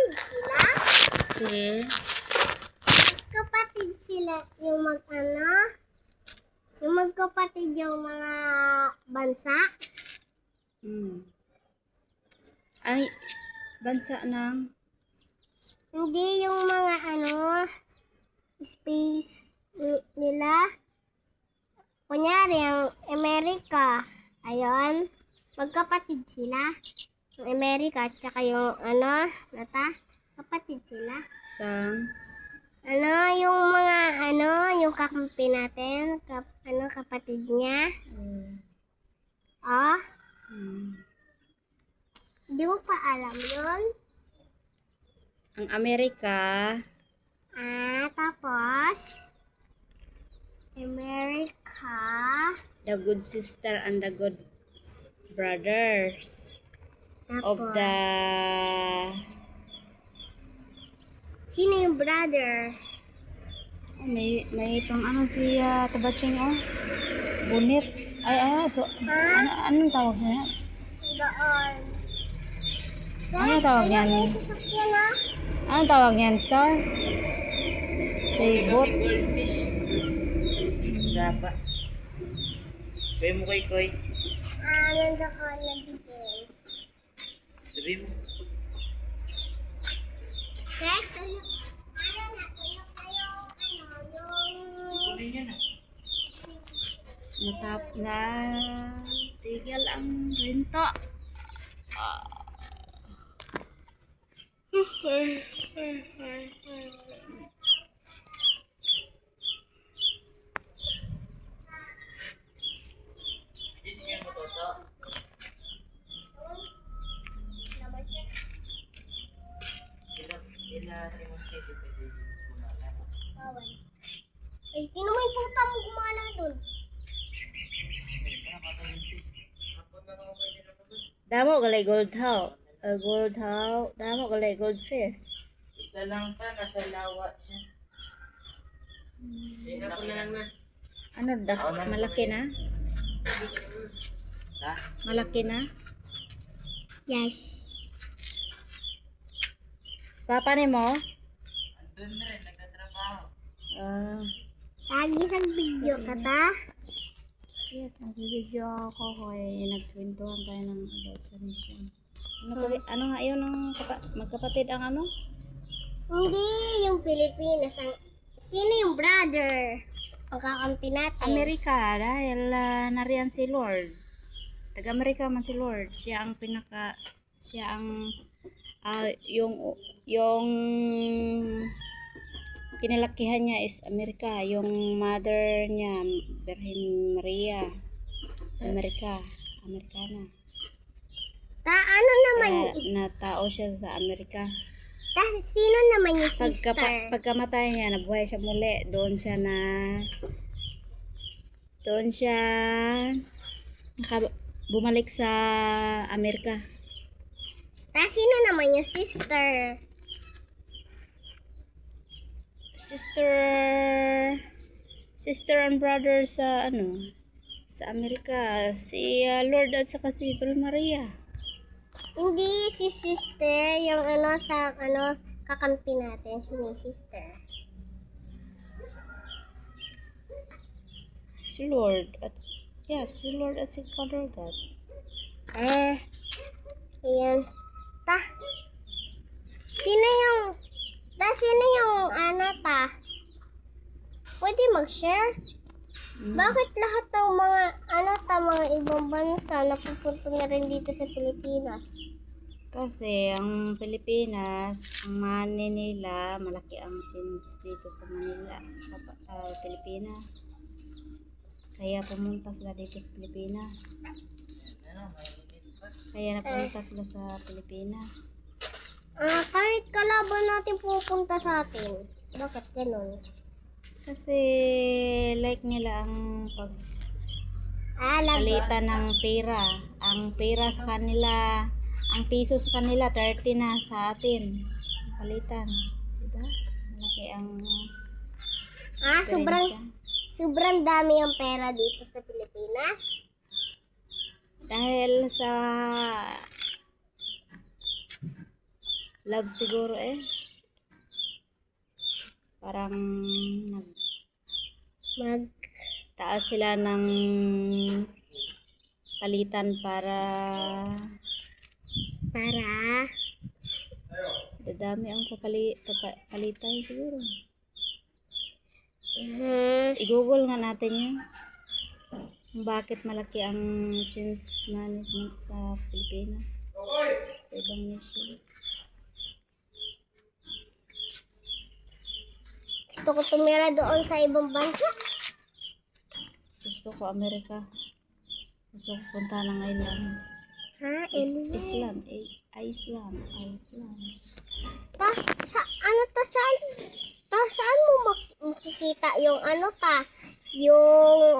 Magkapatid sila? Magkapatid sila yung yung magkapatid yung mga bansa? Ay, bansa ng Hindi yung mga space nila. Kunyari, ang Amerika, ayun, magkapatid sila. Yung Amerika at saka yung kapatid sila. sang Yung mga yung kakampi natin, kapatid niya. Oh, di mo pa alam yun? ang Amerika, Tapos, America, the good sister and the good brothers of tapos, the sino yung brother? may pang si Tabaching bunit ay so anong tawag niya? Doon. Ano tawag niyan? May sasakyan na? Anong tawag niyan, Star? Saybot. Sapa. Kaya mo koy. Nandoon nabigay. Sabi mo. Check, tuyo. Tuyo yung Kunin niya na. Na tigil ang rento. Hindi siya mo toto. Sila Timos kasi pwede kumala. bawal. Ay, sino may puta mo gumala doon? Damo galay gold how. Damo galay goldfish. Isa lang pa, nasa lawa siya. Malaki na. Ano malaki na? Ha? Malaki na? Yes. Papa ni mo? Andun na rin, nagtatrabaho. Lagi sa video ka ta? Yes, nag-video ako kay nagkwentuhan tayo ng about sa mission. Ano nga yun ng magkapatid ang ano? Hindi, yung Pilipinas. Sino yung brother? Ang kakampi natin. Amerika dahil nariyan si Lord. Taga-Amerika man si Lord. Siya ang yung kinalakihan niya is Amerika. Yung mother niya, Virgin Maria. Amerikana. Ano naman? Natao siya sa Amerika. Kasi sino naman yung sister? Pagkamatay niya, nabuhay siya muli. Doon siya bumalik sa Amerika. Sino naman yung sister? Sister and brother sa sa Amerika, si Lord at saka si Virgin Maria. Hindi si sister, yung kakampi natin, sino yung sister? Si Lord at si Father God. Ayan. Sino yung pwede mag-share? Bakit lahat ng mga ibang bansa napupunta na rin dito sa Pilipinas? Kasi ang Pilipinas, ang money nila, malaki ang change dito sa Manila, Pilipinas. Kaya pumunta sila dito sa Pilipinas. Kaya napunta sila sa Pilipinas. Kahit kalaban natin pupunta sa atin. Bakit ganun? Kasi like nila ang Lagot. palitan ng pera. Ang pera sa kanila, ang piso sa kanila 30 na sa atin. Palitan, diba? Malaki ang sobrang dami ang pera dito sa Pilipinas. dahil sa Love siguro eh. Parang Mag, nagtaas sila ng palitan para dadami ang papalitan siguro. I-google nga natin yan. Kung bakit malaki ang change management sa Pilipinas. Sa ibang nation. gusto ko tumira doon sa ibang bansa. Gusto ko Amerika. Gusto ko punta ng island. Ha? Island. Iceland. Ta, sa ano to saan? Ta, saan mo makikita yung ano ta? Yung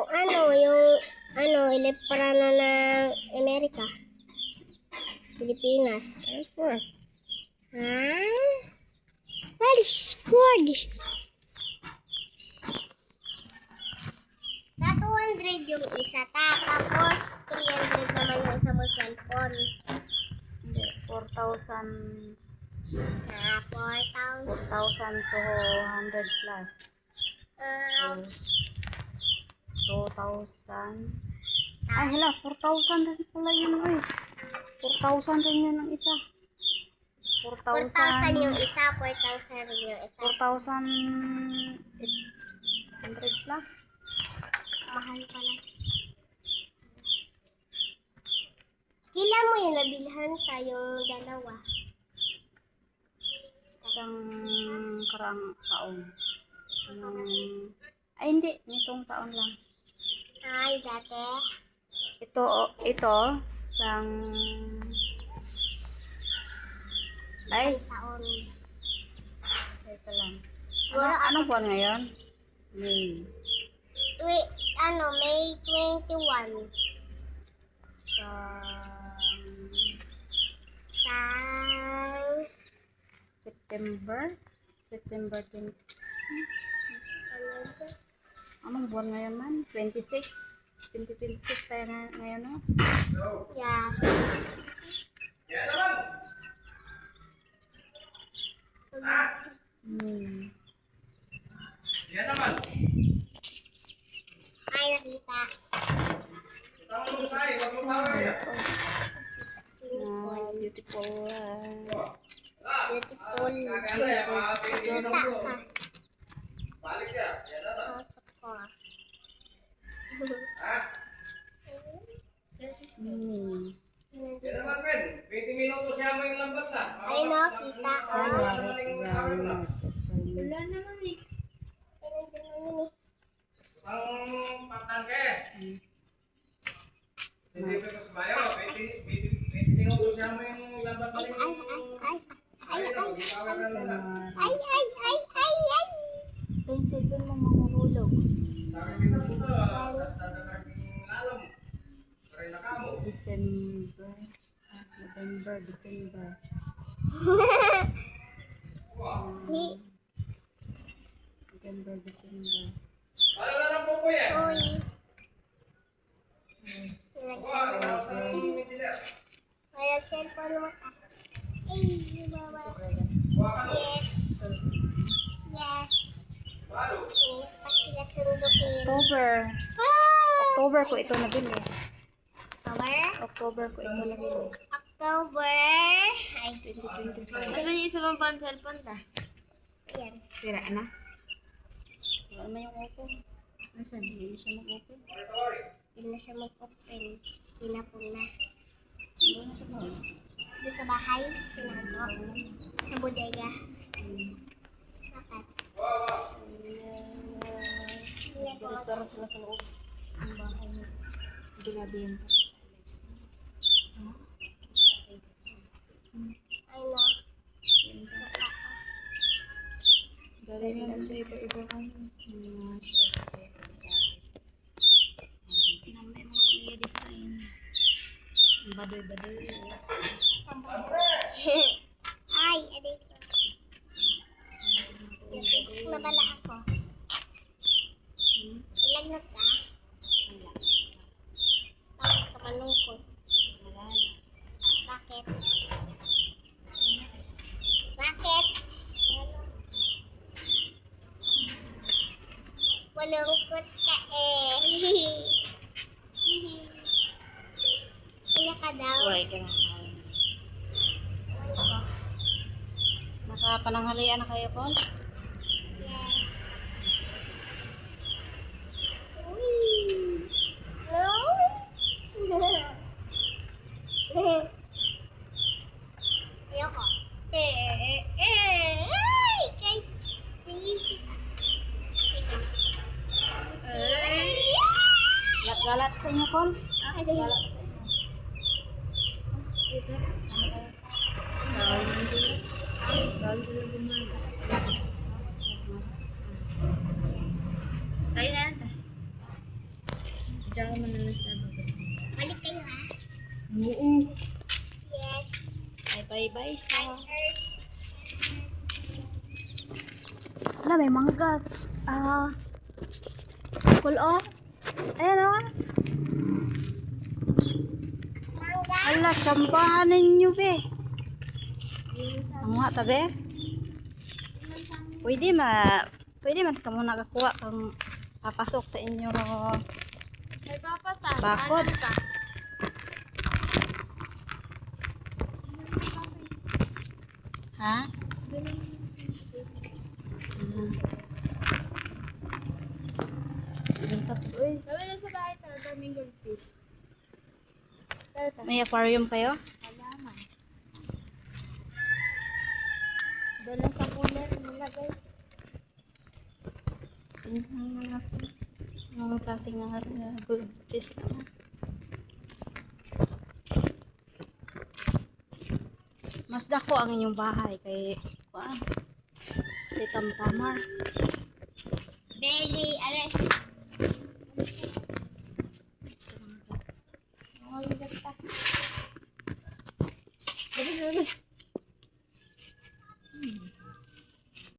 iliparana ng Amerika. Pilipinas. Airport. Ha? Well, good. Na 200 yung isa ta, tapos 300 naman yung isa mo cellphone. Hindi. 4,000. Ah, 4,000. 4,200 plus. Ah, 2,000. Ay, hala. 4,000 rin pala yun. Ay. 4,000 rin yun ang isa. 4,000 yung isa, 4,000 rin yung isa. 4,800 plus. Mahal pala. Kailan mo yung nabilhan tayong dalawa? Isang karang taon. Ay, hindi. Nitong taon lang. Ay, dati. Ito, isang... Ay, Taon. ito lang. Siguro Anong buwan ngayon? May. May 21. Sa... Sa... September 20. Ano ba? Anong buwan ngayon man? 26. 2026 tayo na ngayon, no? Yeah. Ay, nakita. Simple. Beautiful. Beautiful. Kita ka. Ay, no, kita. Wala naman eh. Ay. Ito yung cellphone mo mahulog. December. November, December. November, December. Uy. Kaya cellphone mo ka. Ay, baba. Yes. Yes. Hindi pa sila sundukin. October ko ito nabili. October? October ko ito nabili. October. Ay, 2025. Kasi yung isa pang cellphone ta. ayan. Sira na. Wala naman yung open. Nasaan? Hindi siya mag-open. Hindi na siya mag-open. Tinapon na. Hindi na siya mag-open. Doon sa bahay, tinapon. Sa bodega. Bakit? Pero sila sa loob. Ang bahay mo. Ginabenta. Ay, no. Dali lang sa iba-iba ano. Namay mo yung design. Badoy-badoy. Ay, aday ko. Nabala ako. Ilagnat ka? Bakit ka Nakapananghalian na kayo, Paul? Ayoko. Kay Galat sa inyo, Paul? Galat. Tayo na ata. Diyan ko manalas na ba? Balik kayo ha? Oo. Yes. Bye-bye, sa. Earth. Wala, may manggas. Cool off. Ayan o. Mangga. Hala, tsambahan ninyo, be. Ang nga, tabi. Pwede man ka muna kakuha kang papasok sa inyo May papata. bakod. Ka. Ha? Sabi na sa bahay ito, daming goldfish. May aquarium kayo? Alaman. Doon lang sa cooler, nilagay. Tingnan na natin. Anong klase nga good fish naman. Mas dako ang inyong bahay kay si Tamtamar. Belly. Ares. Sa mga gat. Mga ligat pa. Labas, labas.